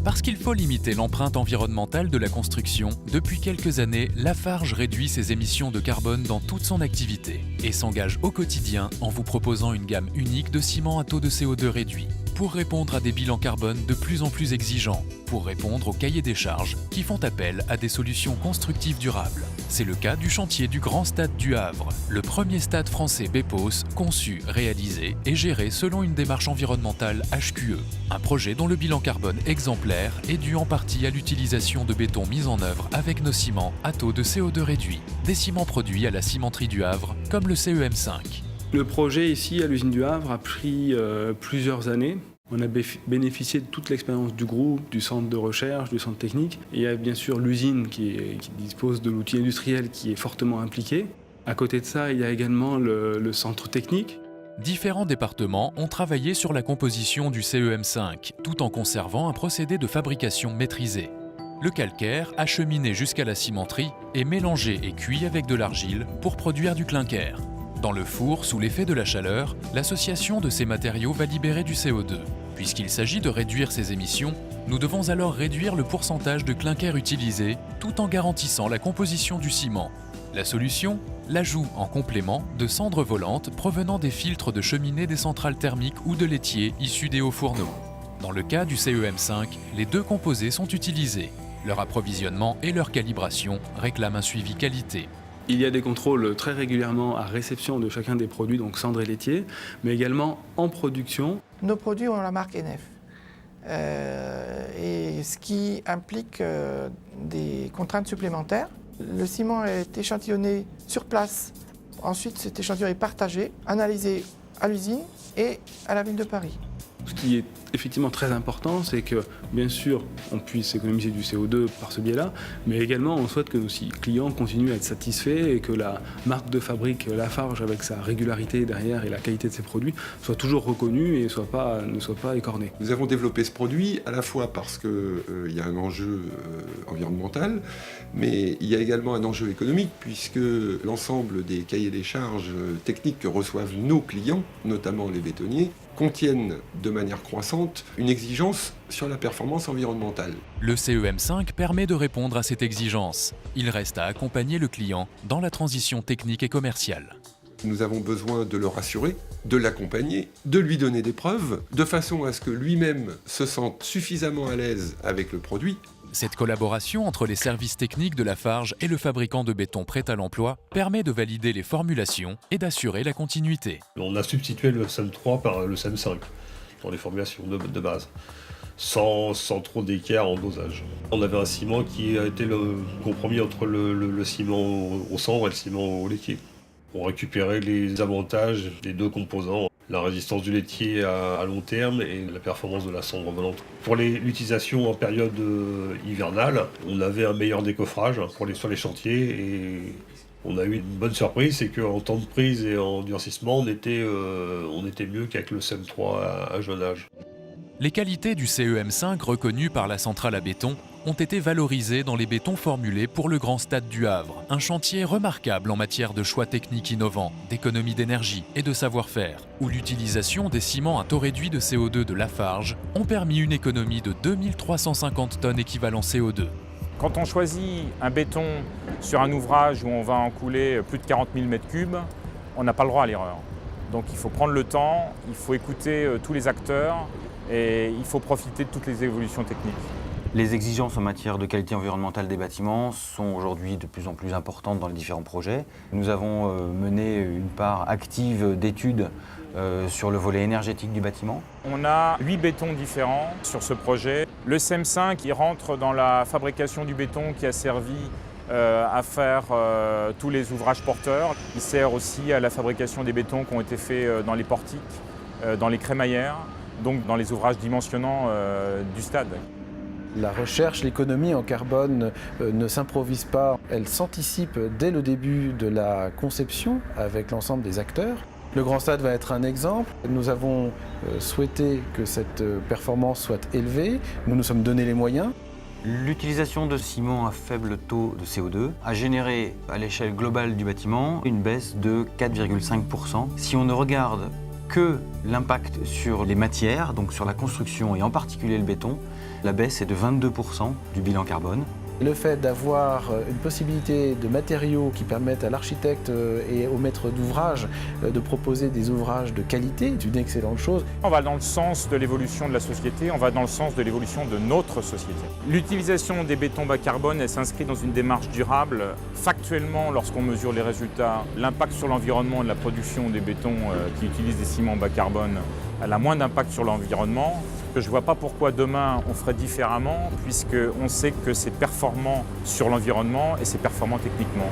Parce qu'il faut limiter l'empreinte environnementale de la construction, depuis quelques années, Lafarge réduit ses émissions de carbone dans toute son activité et s'engage au quotidien en vous proposant une gamme unique de ciments à taux de CO2 réduit, pour répondre à des bilans carbone de plus en plus exigeants, pour répondre aux cahiers des charges qui font appel à des solutions constructives durables. C'est le cas du chantier du Grand Stade du Havre, le premier stade français BEPOS conçu, réalisé et géré selon une démarche environnementale HQE. Un projet dont le bilan carbone exemplaire est dû en partie à l'utilisation de béton mis en œuvre avec nos ciments à taux de CO2 réduit, des ciments produits à la cimenterie du Havre comme le CEM5. Le projet ici à l'usine du Havre a pris plusieurs années. On a bénéficié de toute l'expérience du groupe, du centre de recherche, du centre technique. Et il y a bien sûr l'usine qui dispose de l'outil industriel qui est fortement impliqué. À côté de ça, il y a également le centre technique. Différents départements ont travaillé sur la composition du CEM5, tout en conservant un procédé de fabrication maîtrisé. Le calcaire, acheminé jusqu'à la cimenterie, est mélangé et cuit avec de l'argile pour produire du clinker. Dans le four, sous l'effet de la chaleur, l'association de ces matériaux va libérer du CO2. Puisqu'il s'agit de réduire ces émissions, nous devons alors réduire le pourcentage de clinker utilisé tout en garantissant la composition du ciment. La solution ? L'ajout en complément de cendres volantes provenant des filtres de cheminée des centrales thermiques ou de laitiers issus des hauts fourneaux. Dans le cas du CEM5, les deux composés sont utilisés. Leur approvisionnement et leur calibration réclament un suivi qualité. Il y a des contrôles très régulièrement à réception de chacun des produits, donc cendres et laitiers, mais également en production. Nos produits ont la marque NF, et ce qui implique des contraintes supplémentaires. Le ciment est échantillonné sur place. Ensuite, cet échantillon est partagé, analysé à l'usine et à la ville de Paris. Ce qui est effectivement très important, c'est que, bien sûr, on puisse économiser du CO2 par ce biais-là, mais également, on souhaite que nos clients continuent à être satisfaits et que la marque de fabrique Lafarge, avec sa régularité derrière et la qualité de ses produits, soit toujours reconnue et ne soit pas écornée. Nous avons développé ce produit à la fois parce qu'il y a un enjeu environnemental, mais il y a également un enjeu économique, puisque l'ensemble des cahiers des charges techniques que reçoivent nos clients, notamment les bétonniers, contiennent de manière croissante une exigence sur la performance environnementale. Le CEM5 permet de répondre à cette exigence. Il reste à accompagner le client dans la transition technique et commerciale. Nous avons besoin de le rassurer, de l'accompagner, de lui donner des preuves, de façon à ce que lui-même se sente suffisamment à l'aise avec le produit. Cette collaboration entre les services techniques de Lafarge et le fabricant de béton prêt à l'emploi permet de valider les formulations et d'assurer la continuité. On a substitué le CEM3 par le CEM5 dans les formulations de base, sans trop d'écart en dosage. On avait un ciment qui a été le compromis entre le ciment au cendre et le ciment au laitier. On récupérait les avantages des deux composants, la résistance du laitier à long terme et la performance de la cendre volante. Pour l'utilisation en période hivernale, on avait un meilleur décoffrage sur les chantiers et on a eu une bonne surprise, c'est qu'en temps de prise et en durcissement, on était mieux qu'avec le CEM3 à jeune âge. Les qualités du CEM5 reconnues par la centrale à béton ont été valorisées dans les bétons formulés pour le Grand Stade du Havre, un chantier remarquable en matière de choix techniques innovants, d'économie d'énergie et de savoir-faire, où l'utilisation des ciments à taux réduit de CO2 de Lafarge ont permis une économie de 2350 tonnes équivalent CO2. Quand on choisit un béton sur un ouvrage où on va en couler plus de 40 000 m3, on n'a pas le droit à l'erreur. Donc il faut prendre le temps, il faut écouter tous les acteurs et il faut profiter de toutes les évolutions techniques. Les exigences en matière de qualité environnementale des bâtiments sont aujourd'hui de plus en plus importantes dans les différents projets. Nous avons mené une part active d'études sur le volet énergétique du bâtiment. On a 8 bétons différents sur ce projet. Le CEM5 il rentre dans la fabrication du béton qui a servi à faire tous les ouvrages porteurs. Il sert aussi à la fabrication des bétons qui ont été faits dans les portiques, dans les crémaillères, donc dans les ouvrages dimensionnants du stade. La recherche, l'économie en carbone ne s'improvise pas, elle s'anticipe dès le début de la conception avec l'ensemble des acteurs. Le Grand Stade va être un exemple. Nous avons souhaité que cette performance soit élevée. Nous nous sommes donné les moyens. L'utilisation de ciment à faible taux de CO2 a généré à l'échelle globale du bâtiment une baisse de 4,5%. Si on ne regarde que l'impact sur les matières, donc sur la construction et en particulier le béton, La baisse est de 22% du bilan carbone. Le fait d'avoir une possibilité de matériaux qui permettent à l'architecte et au maître d'ouvrage de proposer des ouvrages de qualité est une excellente chose. On va dans le sens de l'évolution de la société, on va dans le sens de l'évolution de notre société. L'utilisation des bétons bas carbone, elle s'inscrit dans une démarche durable. Factuellement, lorsqu'on mesure les résultats, l'impact sur l'environnement de la production des bétons qui utilisent des ciments bas carbone, elle a moins d'impact sur l'environnement. Je ne vois pas pourquoi demain on ferait différemment, puisqu'on sait que c'est performant sur l'environnement et c'est performant techniquement.